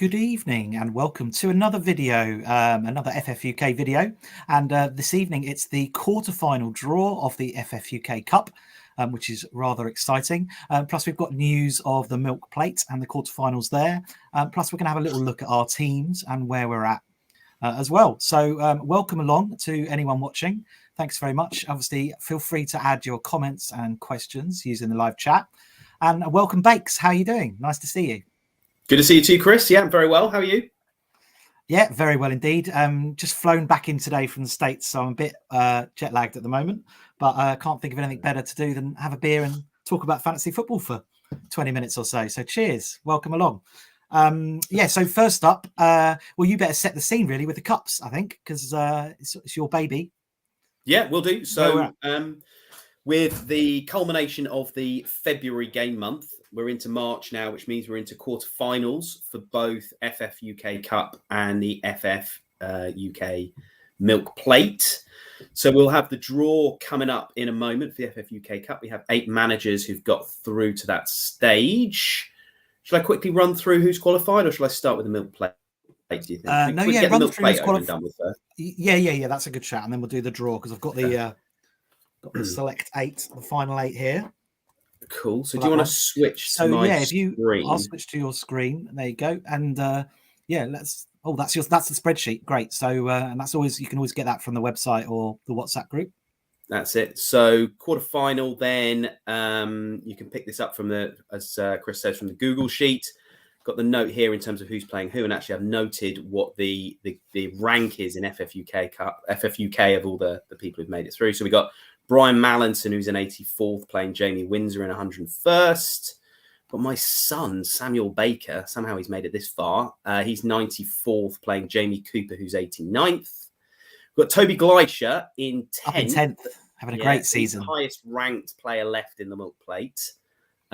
Good evening and welcome to another video, another FFUK video. And this evening it's the quarterfinal draw of the FFUK Cup, which is rather exciting. Plus we've got news of the milk plate and the quarterfinals there. Plus we're going to have a little look at our teams and where we're at as well. So welcome along to anyone watching. Thanks very much. Obviously, feel free to add your comments and questions using the live chat. And welcome, Bakes. How are you doing? Nice to see you. Good to see you too, Chris. Yeah, I'm very well. How are you? Yeah, very well indeed. Just flown back in today from the States, so I'm a bit jet lagged at the moment, but I can't think of anything better to do than have a beer and talk about fantasy football for 20 minutes or so. So cheers. Welcome along. Yeah, so first up, well, you better set the scene really with the cups, I think, because it's your baby. Yeah, we'll do. So with the culmination of the February game month, we're into March now, which means we're into quarterfinals for both FFUK Cup and the FFUK Milk Plate. So we'll have the draw coming up in a moment for the FFUK Cup. We have 8 managers who've got through to that stage. Shall I quickly run through who's qualified, or shall I start with the Milk Plate? Do you think? Run through who's qualified. Done with first. Yeah, that's a good chat, and then we'll do the draw because I've got the select 8, the final 8 here. Cool. So do you want to switch to my screen? I'll switch to your screen. There you go. And yeah, let's. Oh, that's the spreadsheet. Great. So and that's always, you can always get that from the website or the WhatsApp group. That's it. So quarterfinal, then you can pick this up from the, as Chris says, from the Google sheet. Got the note here in terms of who's playing who, and actually I've noted what the rank is in FFUK Cup, FFUK of all the people who've made it through. So we got Brian Mallinson, who's in 84th, playing Jamie Windsor in 101st. But my son, Samuel Baker, somehow he's made it this far. He's 94th, playing Jamie Cooper, who's 89th. We've got Toby Gleischer in 10th. Having a great season. He's the highest ranked player left in the Milk Plate.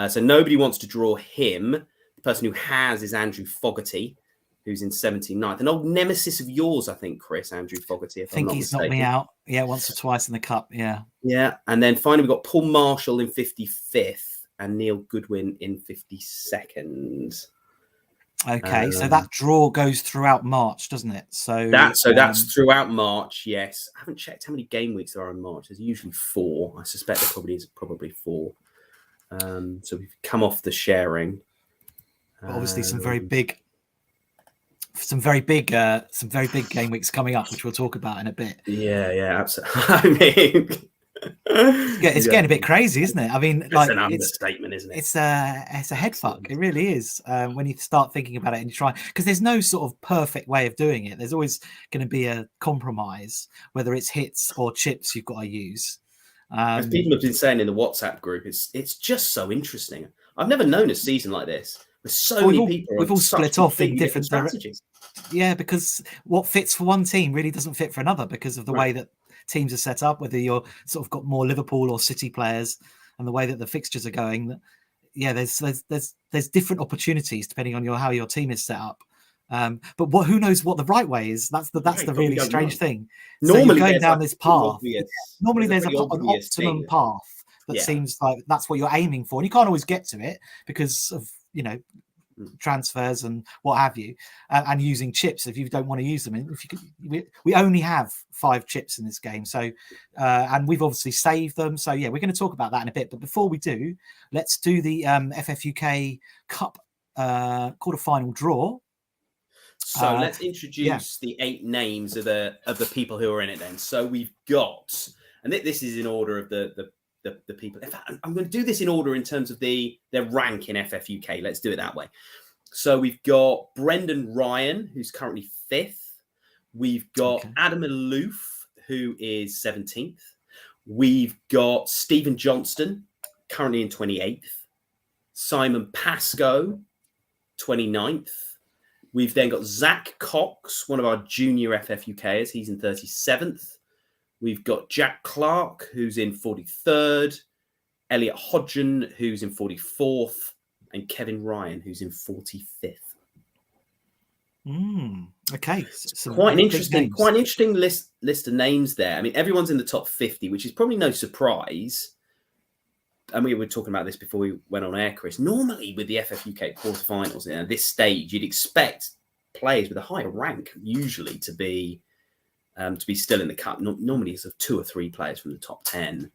So nobody wants to draw him. The person who has is Andrew Fogarty, who's in 79th. An old nemesis of yours, I think, Chris, Andrew Fogarty. I think he's knocked me out. Yeah, once or twice in the cup. Yeah. Yeah. And then finally, we've got Paul Marshall in 55th and Neil Goodwin in 52nd. Okay. So that draw goes throughout March, doesn't it? So that's throughout March. Yes. I haven't checked how many game weeks there are in March. There's usually 4. I suspect there probably 4. So we've come off the sharing. But obviously some very big game weeks coming up, which we'll talk about in a bit. Yeah, absolutely. I mean, it's getting a bit crazy, isn't it? I mean, it's an understatement, isn't it? It's a head fuck. It really is. When you start thinking about it and you try, because there's no sort of perfect way of doing it. There's always going to be a compromise, whether it's hits or chips you've got to use. As people have been saying in the WhatsApp group, it's just so interesting. I've never known a season like this. We've all split off in different strategies. Yeah, because what fits for one team really doesn't fit for another because of the way that teams are set up, whether you're sort of got more Liverpool or City players and the way that the fixtures are going. Yeah, there's different opportunities depending on how your team is set up. But who knows what the right way is? That's the really strange thing. Normally, so you're going down this path. Normally, there's an optimum path that seems like that's what you're aiming for, and you can't always get to it because of transfers and what have you, and using chips if you don't want to use them. And we only have 5 chips in this game, so and we've obviously saved them. So yeah, we're going to talk about that in a bit. But before we do, let's do the FFUK Cup quarterfinal draw. So let's introduce the 8 names of the people who are in it. Then, so we've got, and this is in order of the people. In fact, I'm going to do this in order in terms of their rank in FFUK. Let's do it that way. So we've got Brendan Ryan, who's currently 5th. We've got Adam Aloof, who is 17th. We've got Stephen Johnston, currently in 28th. Simon Pascoe, 29th. We've then got Zach Cox, one of our junior FFUKers. He's in 37th. We've got Jack Clark, who's in 43rd, Elliot Hodgen, who's in 44th, and Kevin Ryan, who's in 45th. Okay, quite an interesting list of names there. I mean, everyone's in the top 50, which is probably no surprise. And we were talking about this before we went on air, Chris. Normally, with the FFUK quarterfinals, at this stage, you'd expect players with a higher rank usually to be still in the cup. Normally, it's 2 or 3 players from the top 10,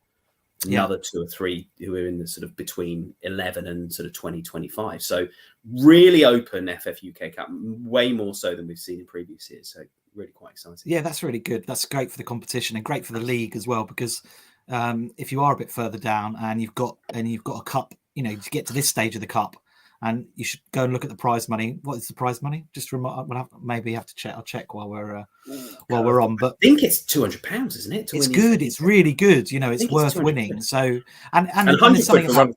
another 2 or 3 who are in the sort of between 11 and sort of 20, 25. So really open FFUK Cup, way more so than we've seen in previous years. So really quite exciting. Yeah, that's really good. That's great for the competition and great for the league as well, because if you are a bit further down and you've got a cup, to get to this stage of the cup, and you should go and look at the prize money. What is the prize money? Just maybe have to check. I'll check while we're on. But I think it's £200, isn't it? It's good. It's really good. It's worth winning. So and there's something about,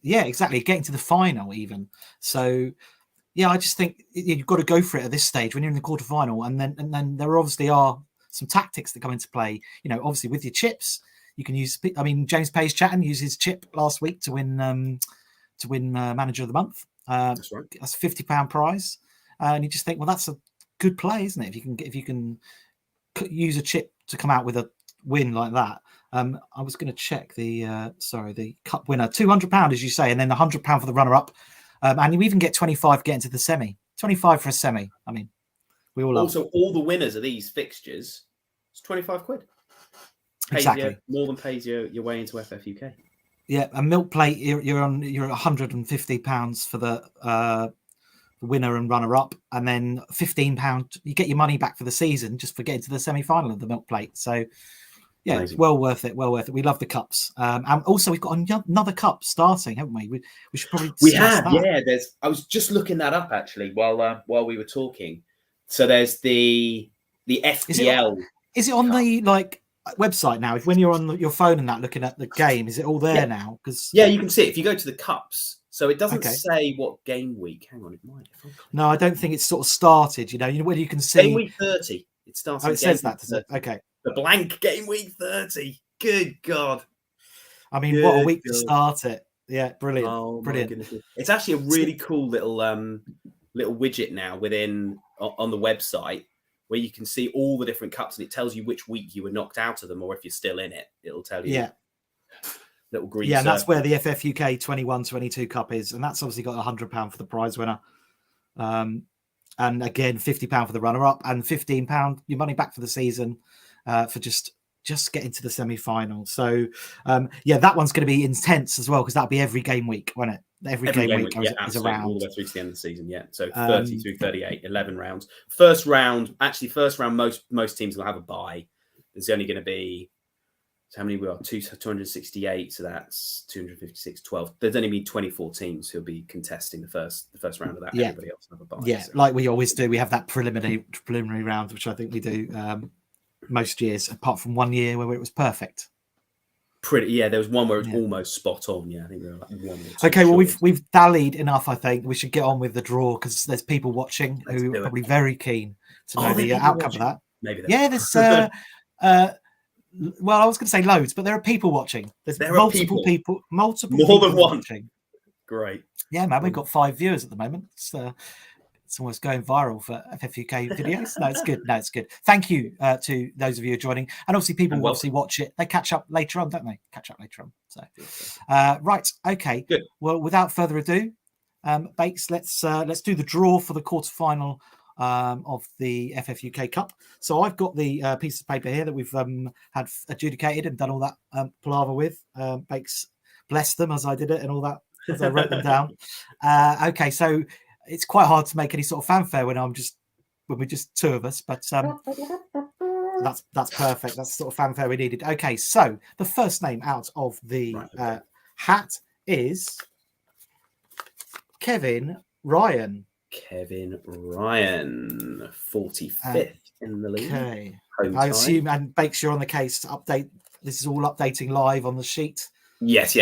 yeah, exactly, getting to the final even. So yeah, I just think you've got to go for it at this stage when you're in the quarterfinal, and then there obviously are some tactics that come into play. Obviously with your chips, you can use. I mean, James Page Chatton used his chip last week to win Manager of the Month. That's right. That's a £50 prize, and you just think, well, that's a good play, isn't it? If you can use a chip to come out with a win like that. I was going to check the cup winner, £200, as you say, and then £100 for the runner-up. And you even get 25 getting to the semi. 25 for a semi. I mean, we all also all the winners of these fixtures. It's £25. Exactly, more than pays your way into FFUK. Yeah, a milk plate. You're £150 for the winner and runner-up, and then £15. You get your money back for the season just for getting to the semi-final of the milk plate. So yeah, amazing. It's well worth it. Well worth it. We love the cups, and also we've got another cup starting, haven't we? We should probably that. Yeah. I was just looking that up actually while we were talking. So there's the FPL. Is it on the website now? If when you're on your phone and that looking at the game, is it all there now? Because you can see it if you go to the cups. So it doesn't say what game week. Hang on, it might. No, I don't think it's sort of started. Where you can see game week 30. It starts. Oh, it says that. Does it? Okay. The blank game week 30. Good God. I mean, what a week to start it. Yeah, brilliant. Oh, brilliant. It's actually a really cool little widget now on the website where you can see all the different cups, and it tells you which week you were knocked out of them, or if you're still in it, it'll tell you. Yeah. Little green. Yeah, and that's where the FFUK 21-22 Cup is, and that's obviously got £100 for the prize winner. And again, £50 for the runner-up, and £15 your money back for the season for just getting to the semi-final. So that one's going to be intense as well, because that'll be every game week, won't it? Every game week is a round all the way through to the end of the season. Yeah, so 30 through 38, 11 rounds. First round, most teams will have a bye. There's only going to be, how many we are? 268, so that's 256, 12. There's only been 24 teams who'll be contesting the first round of that. Yeah. Everybody else will have a bye. Yeah, so. Like we always do. We have that preliminary round, which I think we do most years, apart from one year where it was perfect. There was one where it was almost spot on. Yeah, I think we were like 1 or 2. Okay, well we've dallied enough. I think we should get on with the draw, because there's people watching who are probably very keen to know the outcome of that. Maybe there's well, I was going to say loads, but there are people watching. There are multiple people more than one watching. Great. Yeah, man, we've got 5 viewers at the moment. It's almost going viral for FFUK videos. No, it's good. Thank you to those of you who are joining, and obviously people will obviously watch it. They catch up later on, don't they? So, right, okay. Good. Well, without further ado, Bakes, let's do the draw for the quarterfinal of the FFUK Cup. So I've got the piece of paper here that we've had adjudicated and done all that palaver with. Bakes blessed them as I did it and all that, as I wrote them down. Okay, so it's quite hard to make any sort of fanfare when we're just two of us, but that's perfect. That's the sort of fanfare we needed. Okay, so the first name out of the hat is Kevin Ryan. 45th in the league. Okay. I assume, and Bakes, you're on the case to update. This is all updating live on the sheet. Yes.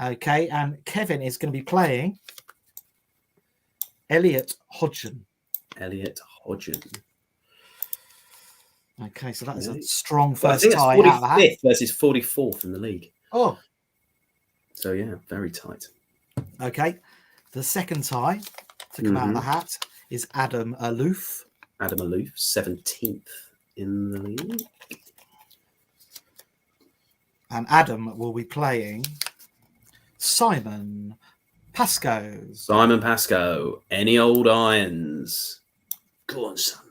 Okay, and Kevin is going to be playing Elliot Hodgen. Okay, so that is a strong first tie out of the hat. Versus 44th in the league. Oh. So, yeah, very tight. Okay, the second tie to come out of the hat is Adam Aloof. 17th in the league. And Adam will be playing Simon Pascoe. Any old irons. Go on, son.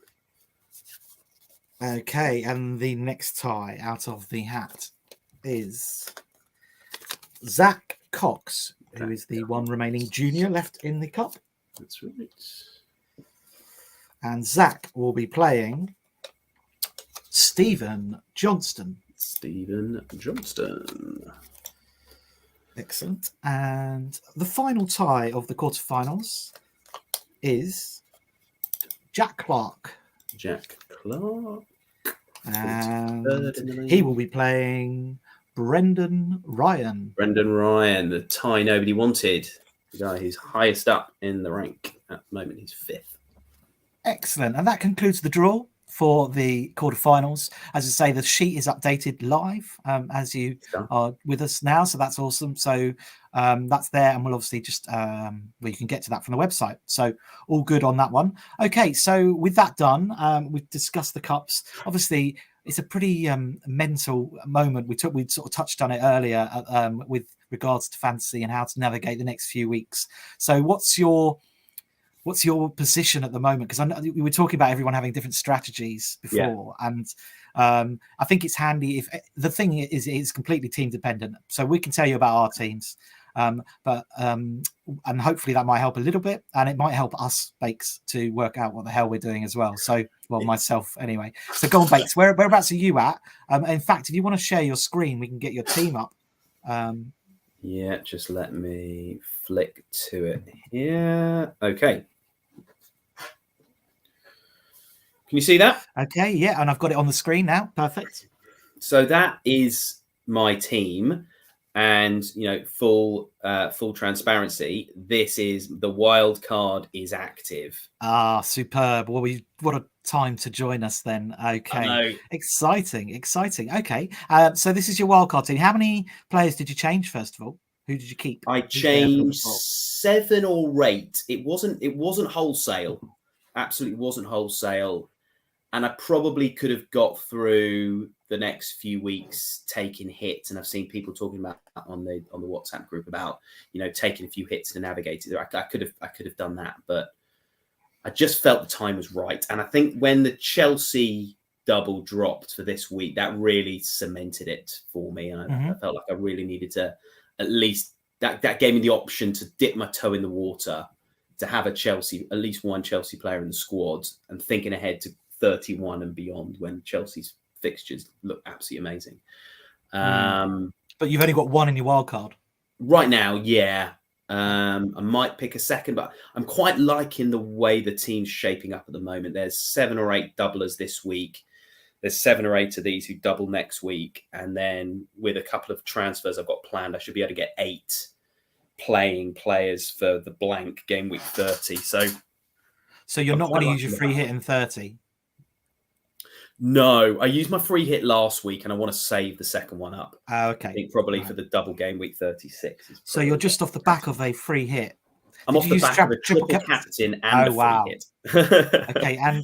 Okay, and the next tie out of the hat is Zach Cox, who is the one remaining junior left in the cup. That's right. And Zach will be playing Stephen Johnston. Excellent. And the final tie of the quarterfinals is Jack Clark. And he will be playing Brendan Ryan. The tie nobody wanted. The guy who's highest up in the rank at the moment. He's 5th. Excellent. And that concludes the draw for the quarterfinals. As I say, the sheet is updated live as you are with us now. So that's awesome. So that's there. And we'll obviously just, you can get to that from the website. So all good on that one. Okay. So with that done, we've discussed the cups. Obviously, it's a pretty mental moment. We sort of touched on it earlier with regards to fantasy and how to navigate the next few weeks. So what's your position at the moment? Because I know we were talking about everyone having different strategies before, and I think it's handy if the thing is it's completely team dependent. So we can tell you about our teams, and hopefully that might help a little bit, and it might help us, Bakes, to work out what the hell we're doing as well. So, myself anyway. So go on, Bakes. Whereabouts are you at? In fact, if you want to share your screen, we can get your team up. Yeah, just let me flick to it here. Okay. Can you see that? Okay, yeah, and I've got it on the screen now. Perfect. So that is my team, and full transparency. This is the wild card is active. Ah, superb. Well, what a time to join us then. Okay, exciting. Okay, so this is your wild card team. How many players did you change first of all? Who did you keep? I changed 7 or 8. It wasn't wholesale. Absolutely wasn't wholesale. And I probably could have got through the next few weeks taking hits. And I've seen people talking about on the WhatsApp group about, taking a few hits to navigate it. I could have done that, but I just felt the time was right. And I think when the Chelsea double dropped for this week, that really cemented it for me. And I felt like I really needed to, at least that gave me the option to dip my toe in the water, to have at least one Chelsea player in the squad, and thinking ahead to 31 and beyond when Chelsea's fixtures look absolutely amazing. But you've only got one in your wild card right now. Yeah. I might pick a second, but I'm quite liking the way the team's shaping up at the moment. There's 7 or 8 doublers this week. There's 7 or 8 of these who double next week. And then with a couple of transfers I've got planned, I should be able to get 8 playing players for the blank game week 30. So you're not going to use your free hit in 30? No, I used my free hit last week and I want to save the second one up. Okay. I think probably for the double game week 36. So you're just off the back of a free hit. I'm off the back of a triple captain and a free hit. Okay, and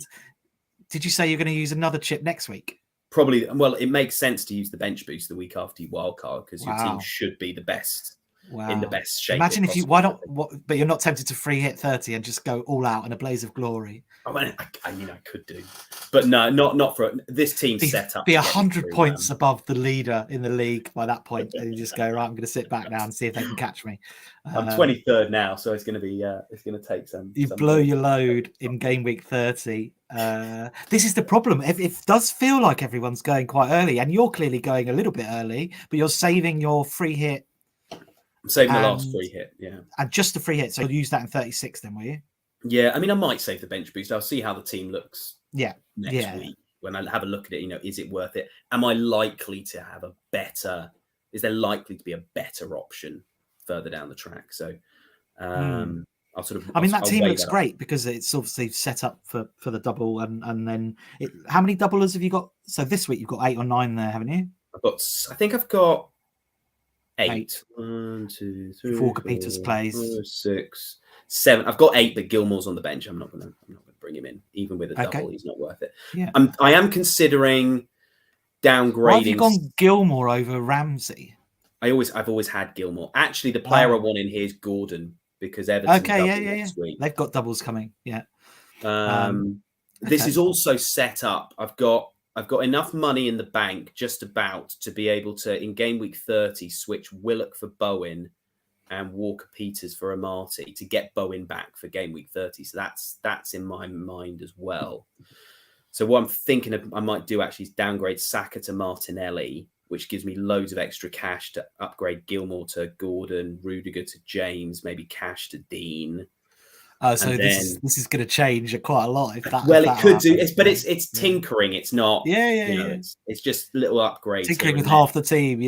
did you say you're going to use another chip next week? Probably. Well, it makes sense to use the bench boost the week after your wild card, because your team should be the best. In the best shape. Imagine if you but you're not tempted to free hit 30 and just go all out in a blaze of glory. I mean, I could do, but no, not for this team set up. Be 100 points above the leader in the league by that point, and you just go, right, I'm going to sit back now and see if they can catch me. I'm 23rd now, so it's going to be it's going to take some. You blow your load in game week 30. This is the problem. It does feel like everyone's going quite early, and you're clearly going a little bit early, but you're saving your free hit. I'm saving the last free hit, yeah. And just the free hit. So you'll use that in 36 then, will you? Yeah, I mean, I might save the bench boost. I'll see how the team looks next week. When I have a look at it, is it worth it? Am I likely to have is there likely to be a better option further down the track? So I'll sort of... that team looks great because it's obviously set up for the double. And then how many doublers have you got? So this week you've got 8 or 9 there, haven't you? I think I've got 8. 1, 2, 3, Walker Peters plays 4, 6, 7. I've got 8, but Gilmore's on the bench. I'm not going to bring him in, even with a double. He's not worth it. Yeah. I am considering downgrading. Why have you gone Gilmore over Ramsey? I've always had Gilmore. Actually, the player I want in here is Gordon, because Everton. Okay, yeah. They've got doubles coming. Yeah. This is also set up. I've got enough money in the bank just about to be able to, in game week 30, switch Willock for Bowen and Walker Peters for Amati to get Bowen back for game week 30. So that's in my mind as well. So what I'm thinking I might do actually is downgrade Saka to Martinelli, which gives me loads of extra cash to upgrade Gilmore to Gordon, Rudiger to James, maybe Cash to Dean. So this is going to change quite a lot. If that, well, if that it could do. happens. It's tinkering. It's not. It's just little upgrades. Tinkering with half the team,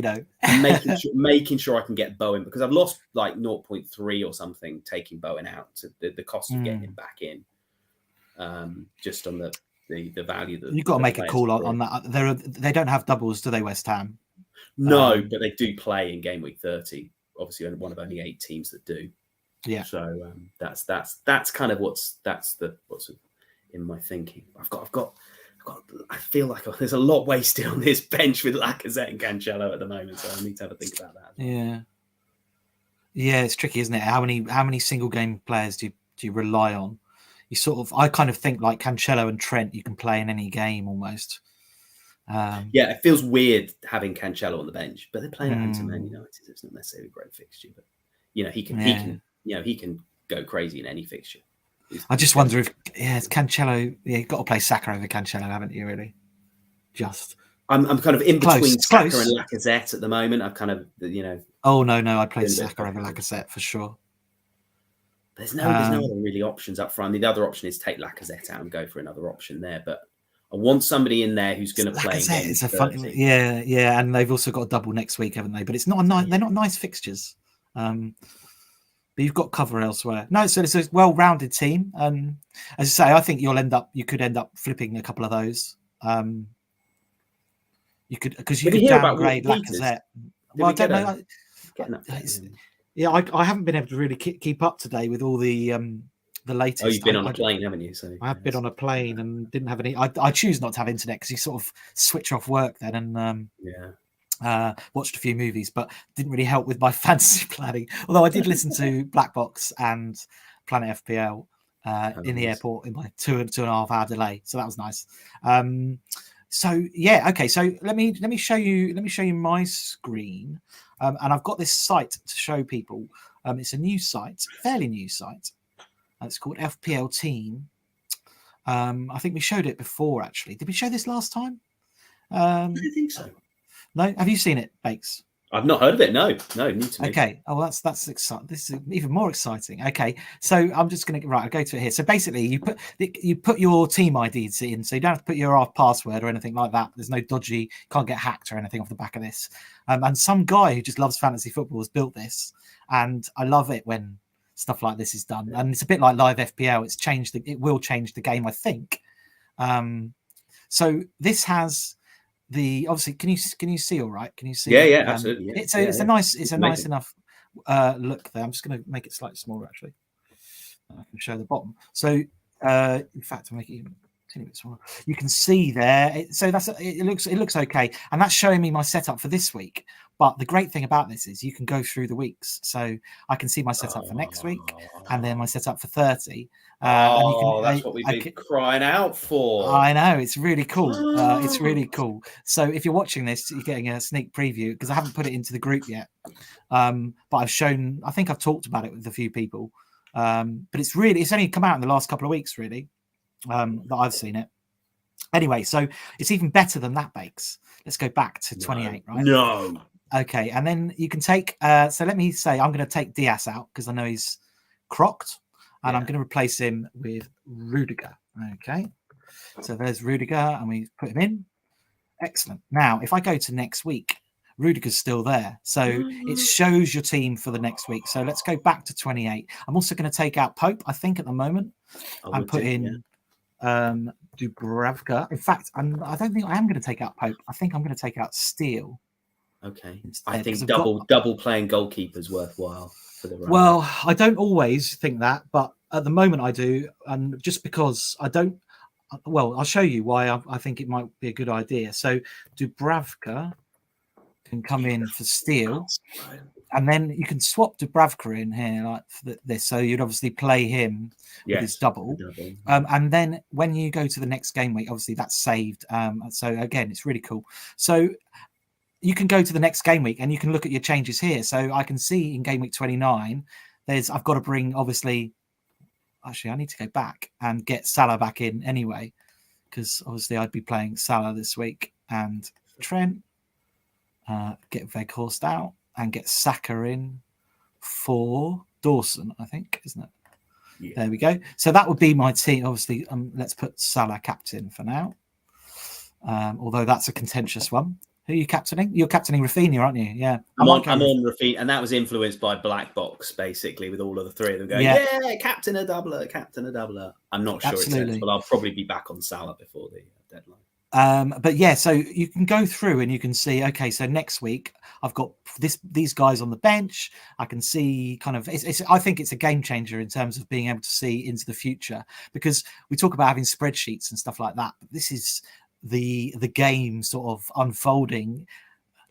making sure I can get Bowen, because I've lost like 0.3 or something taking Bowen out to the cost of getting him back in. Just on the value that you've got to make a call on that. They don't have doubles, do they, West Ham? No, but they do play in game week 30. Obviously, one of only 8 teams that do. Yeah. So that's kind of what's in my thinking. I've got. I feel like there's a lot wasted on this bench with Lacazette and Cancelo at the moment, so I need to have a think about that. Yeah. Yeah, it's tricky, isn't it? How many single game players do you rely on? I kind of think like Cancelo and Trent, you can play in any game almost. Yeah, it feels weird having Cancelo on the bench, but they're playing at home to Man United. It's not necessarily a great fixture, but he can go crazy in any fixture. I just wonder if it's Cancelo. Yeah, you've got to play Saka over Cancelo, haven't you? Really? I'm kind of in between Saka and Lacazette at the moment. I've kind of Oh no! I'd play Saka over Lacazette for sure. There's no other really options up front. The other option is take Lacazette out and go for another option there, but I want somebody in there who's going to play. It's a fun, yeah, and they've also got a double next week, haven't they? But it's not they're not nice fixtures. But you've got cover elsewhere. No, so it's a well-rounded team. As I say, I think you could end up flipping a couple of those. You could, because you could downgrade Lacazette. Well, I don't know. I haven't been able to really keep up today with all the latest. Oh, you've been on a plane, haven't you? So I have been on a plane and didn't have any. I choose not to have internet because you sort of switch off work then and watched a few movies, but didn't really help with my fantasy planning. Although I did listen to Black Box and Planet FPL in the airport in my 2.5 hour delay, so that was nice. So yeah, okay. So let me show you my screen, and I've got this site to show people. It's a new site, fairly new site. It's called FPL Team. I think we showed it before. Actually, did we show this last time? I don't think so. No, have you seen it, Bakes? I've not heard of it. No, new to me. Okay. Oh, that's exciting. This is even more exciting. Okay, so I'm just going to I'll go to it here. So basically, you put your team IDs in, so you don't have to put your password or anything like that. There's no dodgy, can't get hacked or anything off the back of this. And some guy who just loves fantasy football has built this, and I love it when stuff like this is done. And it's a bit like live FPL. It will change the game, I think. So this has. Obviously, can you see all right? Can you see? Yeah, absolutely. Yeah. It's a nice enough look there. I'm just going to make it slightly smaller actually. I can show the bottom. So in fact, I'll make it even a bit smaller. You can see there. It looks okay, and that's showing me my setup for this week. But the great thing about this is you can go through the weeks, so I can see my setup for next week, and then my setup for 30. That's what we've been crying out for. I know, it's really cool. It's really cool. So if you're watching this, you're getting a sneak preview because I haven't put it into the group yet. But I think I've talked about it with a few people. But it's only come out in the last couple of weeks, really, that I've seen it. Anyway, so it's even better than that, Bakes. Let's go back to 28, right? No. Okay, and then you can take. So let me say, I'm going to take Diaz out because I know he's crocked, and I'm going to replace him with Rudiger. Okay, so there's Rudiger, and we put him in. Excellent. Now, if I go to next week, Rudiger's still there, so it shows your team for the next week. So let's go back to 28. I'm also going to take out Pope. I think at the moment, and put in Dubravka. In fact, I don't think I am going to take out Pope. I think I'm going to take out Steele. Okay, I think double playing goalkeeper's worthwhile for the run. Well, I don't always think that, but at the moment I do, and just because I don't. Well, I'll show you why I think it might be a good idea. So Dubravka can come in for Steele, And then you can swap Dubravka in here like for this. So you'd obviously play him with his double. And then when you go to the next game week, obviously that's saved. So again, it's really cool. So you can go to the next game week and you can look at your changes here. So I can see in game week 29, I've got to bring, obviously, actually I need to go back and get Salah back in anyway, because obviously I'd be playing Salah this week and Trent, get Weghorst out and get Saka in for Dawson, I think, isn't it? Yeah. There we go. So that would be my team. Obviously, let's put Salah captain for now. Although that's a contentious one. Who are you captaining? You're captaining Rafinha, aren't you? Yeah. I'm on Rafinha, and that was influenced by Black Box, basically, with all of the three of them going, yeah captain a doubler, captain a doubler. I'm not sure it's sensible. I'll probably be back on Salah before the deadline. But yeah, so you can go through and you can see, okay, so next week I've got these guys on the bench. I can see kind of, I think it's a game changer in terms of being able to see into the future, because we talk about having spreadsheets and stuff like that. But this is the game sort of unfolding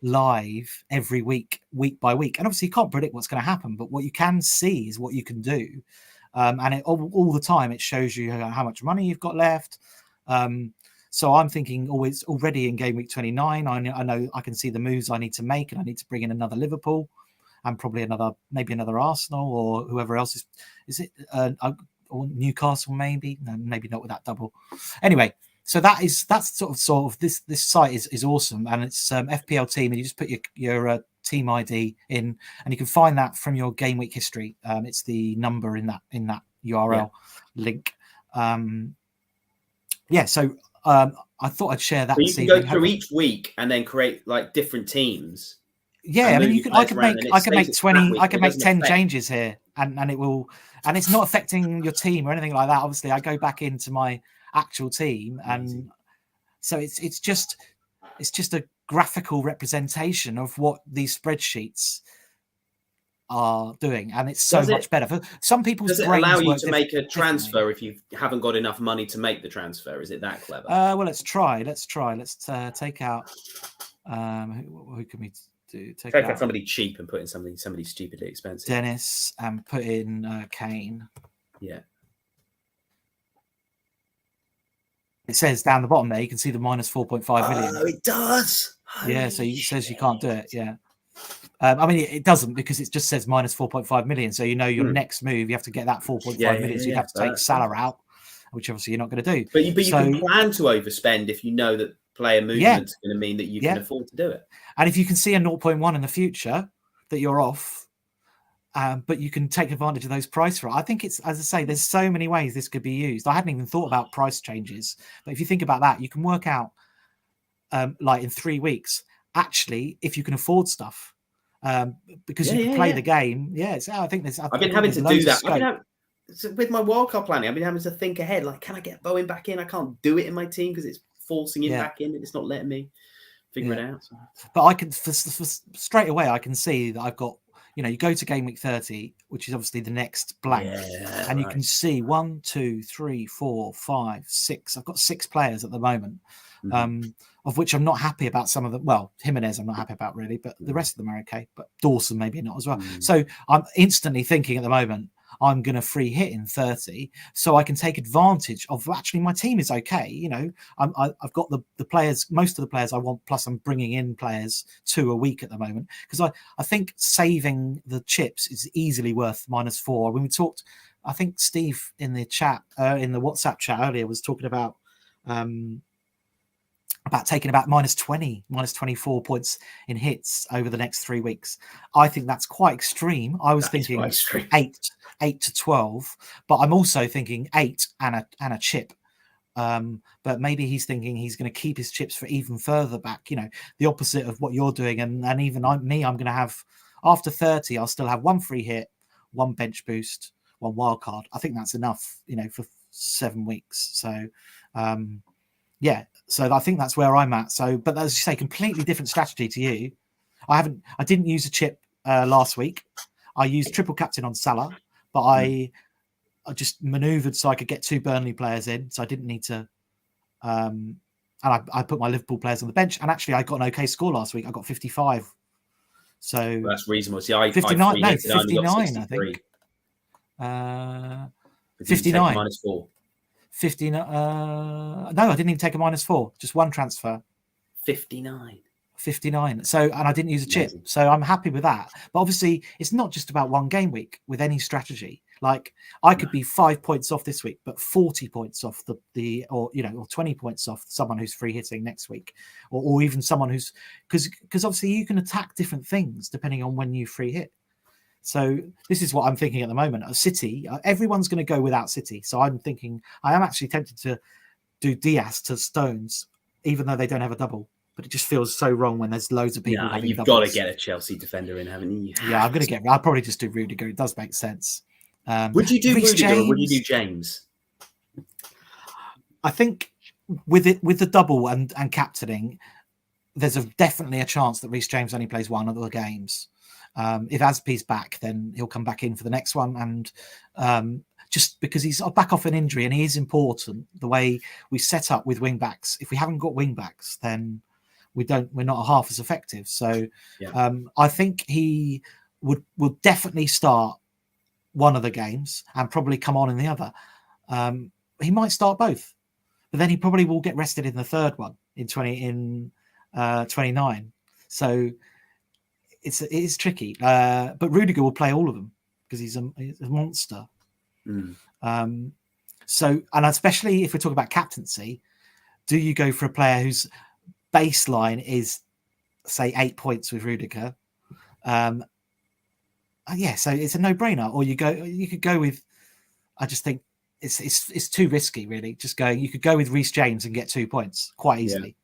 live every week by week. And obviously you can't predict what's going to happen, but what you can see is what you can do. And all the time it shows you how much money you've got left. So I'm thinking already in game week 29, I know I can see the moves I need to make, and I need to bring in another Liverpool and probably maybe another Arsenal or whoever else is it or Newcastle maybe? No, maybe not with that double. Anyway, so that's sort of this site is awesome, and it's FPL team, and you just put your team ID in, and you can find that from your game week history. It's the number in that URL link. So. I thought I'd share that. So you can go through each week and then create like different teams. Yeah, I mean, I could make 20. I could make 10 changes here, and it will, and it's not affecting your team or anything like that. Obviously, I go back into my actual team, and so it's just a graphical representation of what these spreadsheets are doing, and it's so much better for some people's brains. Does it allow you to make a transfer if you haven't got enough money to make the transfer? Is it that clever? Well, let's try. Let's take out who can we do? Take out somebody cheap and put in somebody stupidly expensive. Dennis, and put in Kane. Yeah. It says down the bottom there, you can see the minus 4.5 million. Oh, it does. Yeah, so it says you can't do it. Yeah. I mean, it doesn't, because it just says minus 4.5 million. So your next move, you have to get that 4.5 million. So you'd have to take Salah out, which obviously you're not going to do. But you can plan to overspend if you know that player movement is going to mean that you can afford to do it. And if you can see a 0.1 in the future that you're off, but you can take advantage of those price rises. I think it's, as I say, there's so many ways this could be used. I hadn't even thought about price changes, but if you think about that, you can work out like in 3 weeks, actually, if you can afford stuff. Because you can play the game. I think there's. I've been having to do that. With my wildcard planning, I've been having to think ahead. Like, can I get Bowen back in? I can't do it in my team because it's forcing him back in, and it's not letting me figure it out. But I can, for straight away, I can see that I've got. You go to game week 30, which is obviously the next blank, and you can see 1, 2, 3, 4, 5, 6. I've got 6 players at the moment. Of which I'm not happy about some of them. Well, Jimenez I'm not happy about really, but the rest of them are okay. But Dawson maybe not as well. So I'm instantly thinking at the moment, I'm going to free hit in 30, so I can take advantage of actually my team is okay. I've got the players, most of the players I want, plus I'm bringing in players 2 a week at the moment, because I think saving the chips is easily worth -4. When we talked, I think Steve in the chat, in the WhatsApp chat earlier was talking about taking about -20, -24 points in hits over the next 3 weeks. I think that's quite extreme. I was thinking 8 to 12, but I'm also thinking 8 and a chip. But maybe he's thinking he's going to keep his chips for even further back, the opposite of what you're doing. And even I'm going to have, after 30, I'll still have 1 free hit, 1 bench boost, 1 wild card. I think that's enough, for 7 weeks. So, so I think that's where I'm at. So, but as you say, completely different strategy to you. I didn't use a chip last week. I used triple captain on Salah, but I just maneuvered so I could get 2 Burnley players in. So I didn't need to, and I put my Liverpool players on the bench. And actually I got an okay score last week. I got 55. So well, that's reasonable. See, I 59, no, 59, I think. 59 -4. 59. No, I didn't even take a -4. Just one transfer. 59. So, and I didn't use a chip. Amazing. So I'm happy with that. But obviously, it's not just about one game week with any strategy. Like I could be 5 points off this week, but 40 points off or 20 points off someone who's free hitting next week, or even someone who's because obviously you can attack different things depending on when you free hit. So this is what I'm thinking at the moment. City, everyone's going to go without City. So I'm thinking I am actually tempted to do Diaz to Stones, even though they don't have a double. But it just feels so wrong when there's loads of people. You've got to get a Chelsea defender in, haven't you? Yeah, I'll probably just do Rudiger. It does make sense. Would you do Rudiger or would you do James? I think with the double and captaining, there's definitely a chance that Reece James only plays one of the games. If Azpi's back, then he'll come back in for the next one, and just because he's back off an injury and he is important. The way we set up with wing backs, if we haven't got wing backs, then we're not half as effective. So I think he will definitely start one of the games and probably come on in the other. He might start both, but then he probably will get rested in the third one in 29. So it is tricky. But Rudiger will play all of them because he's a monster. So, and especially if we're talking about captaincy, do you go for a player whose baseline is, say, 8 points with Rudiger? So it's a no-brainer. Or you could go with. I just think it's too risky, really. You could go with Reece James and get 2 points quite easily.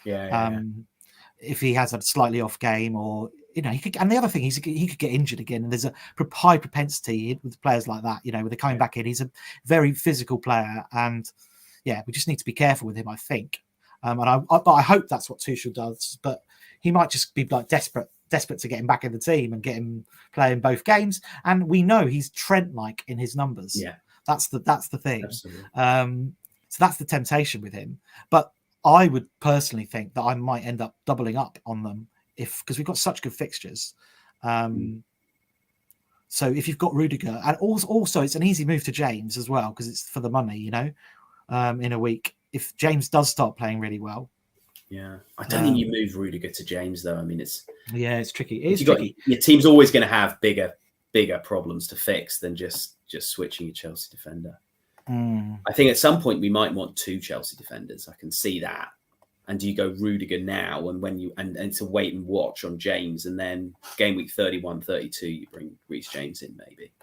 If he has a slightly off game, or he could. And the other thing, he could get injured again. And there's a high propensity with players like that. When they're coming back in, he's a very physical player, and we just need to be careful with him, I think. But I hope that's what Tuchel does. But he might just be like desperate to get him back in the team and get him playing both games. And we know he's Trent-like in his numbers. Yeah, that's the thing. Absolutely. So that's the temptation with him. But I would personally think that I might end up doubling up on them because we've got such good fixtures. So if you've got Rudiger, and also it's an easy move to James as well because it's for the money, in a week. If James does start playing really well. Yeah, I don't think you move Rudiger to James though. I mean, it's tricky. Your team's always going to have bigger problems to fix than just switching a Chelsea defender. I think at some point we might want 2 Chelsea defenders. I can see that. And do you go Rudiger now and and to wait and watch on James, and then game week 31, 32, you bring Reece James in maybe.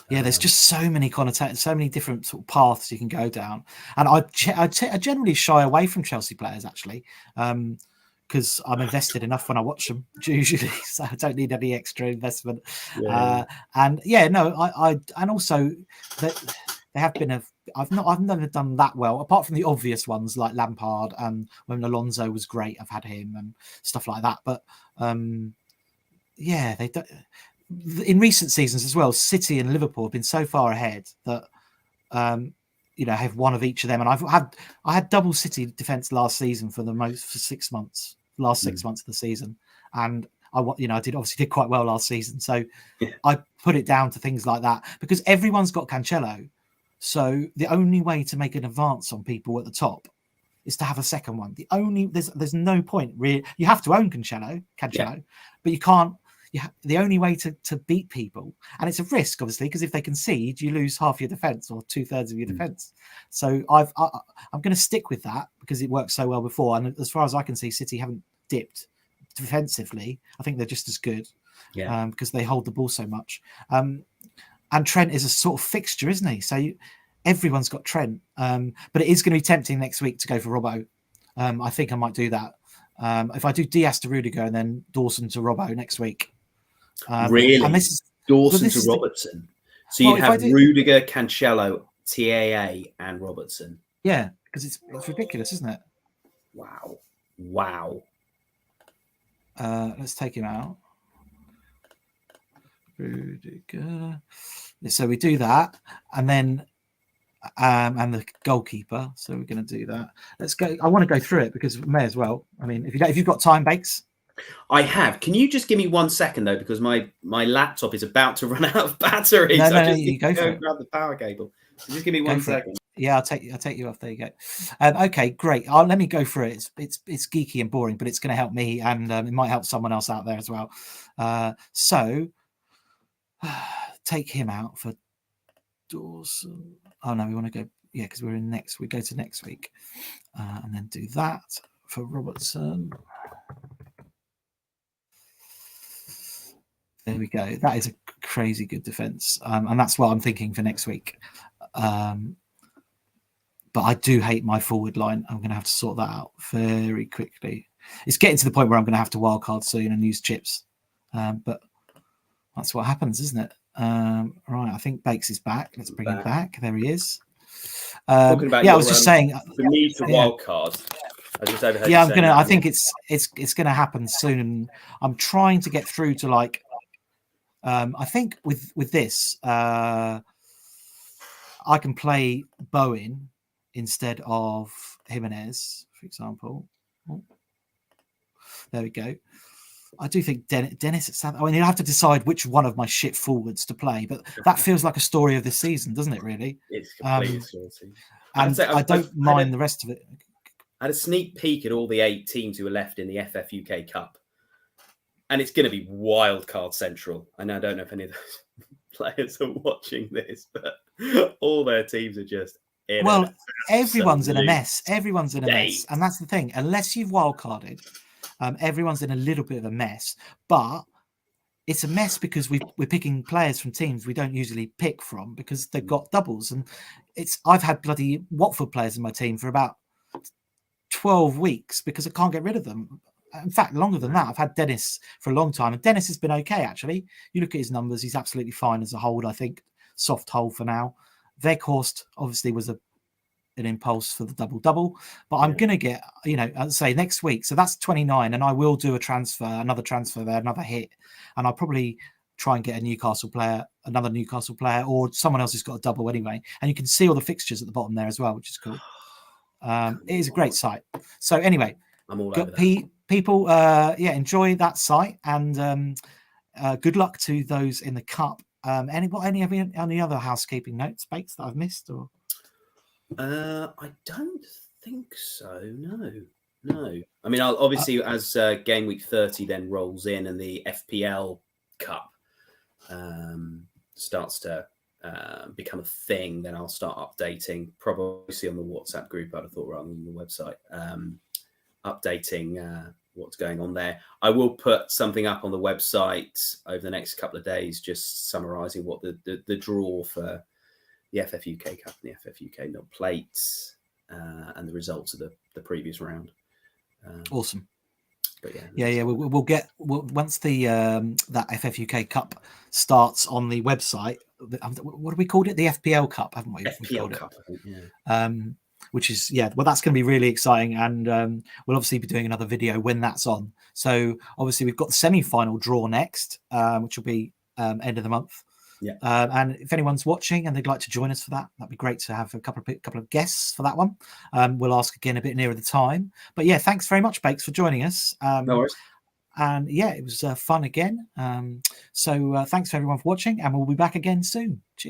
Yeah, there's just so many so many different sort of paths you can go down, and I generally shy away from Chelsea players actually, because I'm invested enough when I watch them usually, so I don't need any extra investment. And also that they have been I've never done that well apart from the obvious ones like Lampard, and when Alonso was great, I've had him and stuff like that. But they don't. In recent seasons as well, City and Liverpool have been so far ahead that have one of each of them. And I had double City defense last season for 6 months, last 6 months of the season, and I did quite well last season. So I put it down to things like that because everyone's got Cancelo. So the only way to make an advance on people at the top is to have a second one. There's no point really. You have to own Cancelo, but you can't. The only way to beat people, and it's a risk obviously because if they concede, you lose half your defense or 2/3 of your defense. So I'm going to stick with that because it worked so well before, and as far as I can see, City haven't dipped defensively. I think they're just as good because they hold the ball so much. And Trent is a sort of fixture, isn't he? So everyone's got Trent, but it is going to be tempting next week to go for Robbo. I think I might do that. If I do Diaz to Rudiger and then Dawson to Robbo next week. Really? And Dawson to Robertson. So you have Rudiger, Cancelo, TAA, and Robertson. Yeah, because it's ridiculous, isn't it? Wow. Let's take him out. Rudiger. So we do that, and then and the goalkeeper. So we're going to do that. Let's go. I want to go through it because we may as well. I mean, if you've got time, Bakes. I have. Can you just give me 1 second though, because my laptop is about to run out of battery. No, so no, I just you go for it. grab the power cable. So just give me 1 second. Yeah, I'll take you off. There you go. Okay, great. Let me go through it. It's geeky and boring, but it's going to help me, and it might help someone else out there as well. So take him out for Dawson. Oh no, we want to go. Yeah, because we're in next. We go to next week, and then do that for Robertson. There we go. That is a crazy good defense, and that's what I'm thinking for next week. But I do hate my forward line. I'm going to have to sort that out very quickly. It's getting to the point where I'm going to have to wildcard soon and use chips. But that's what happens, isn't it? Right, I think Bakes is back. Let's bring him back. There he is. Talking about I was just saying the need for wildcard. Yeah, I'm gonna. I think it's gonna happen soon. I'm trying to get through to like. I think with this, I can play Bowen instead of Jimenez, for example. Oh, there we go. I do think Dennis at South. I mean, you have to decide which one of my shit forwards to play, but that feels like a story of this season, doesn't it? Really, it's completely sorted. And I don't mind the rest of it. I had a sneak peek at all the 8 teams who were left in the FFUK Cup, and it's going to be wild card central. And I don't know if any of those players are watching this, but all their teams are just in. Well, everyone's in a mess. Everyone's in a mess, and that's the thing. Unless you've wildcarded, everyone's in a little bit of a mess. But it's a mess because we're picking players from teams we don't usually pick from because they've got doubles. And I've had bloody Watford players in my team for about 12 weeks because I can't get rid of them. In fact, longer than that. I've had Dennis for a long time, and Dennis has been okay, actually. You look at his numbers, he's absolutely fine as a hold, I think. Soft hold for now. Weghorst obviously was an impulse for the double-double, but I'm going to get, I'd say next week. So that's 29, and I will do another transfer there, another hit, and I'll probably try and get another Newcastle player, or someone else who's got a double anyway. And you can see all the fixtures at the bottom there as well, which is cool. It is a great site. So anyway, I'm all over that. People, enjoy that site, and good luck to those in the cup. Any other housekeeping notes, Bakes, that I've missed? Or I don't think so. No. I mean, I'll obviously as game week 30 then rolls in and the FPL Cup starts to become a thing, then I'll start updating, probably on the WhatsApp group, I'd have thought, rather than the website, updating what's going on there. I will put something up on the website over the next couple of days, just summarising what the draw for the FFUK Cup and the FFUK Milk Plate and the results of the previous round. Awesome. But we'll get once the that FFUK Cup starts on the website. What have we called it? The FPL Cup, haven't we? FPL Cup, I think, yeah. Which is that's going to be really exciting, and we'll obviously be doing another video when that's on. So obviously we've got the semi-final draw next, which will be end of the month. Yeah. And if anyone's watching and they'd like to join us for that, that'd be great to have a couple of guests for that one. We'll ask again a bit nearer the time. But yeah, thanks very much, Bakes, for joining us. No worries. And yeah, it was fun again. So thanks for everyone for watching, and we'll be back again soon. Cheers.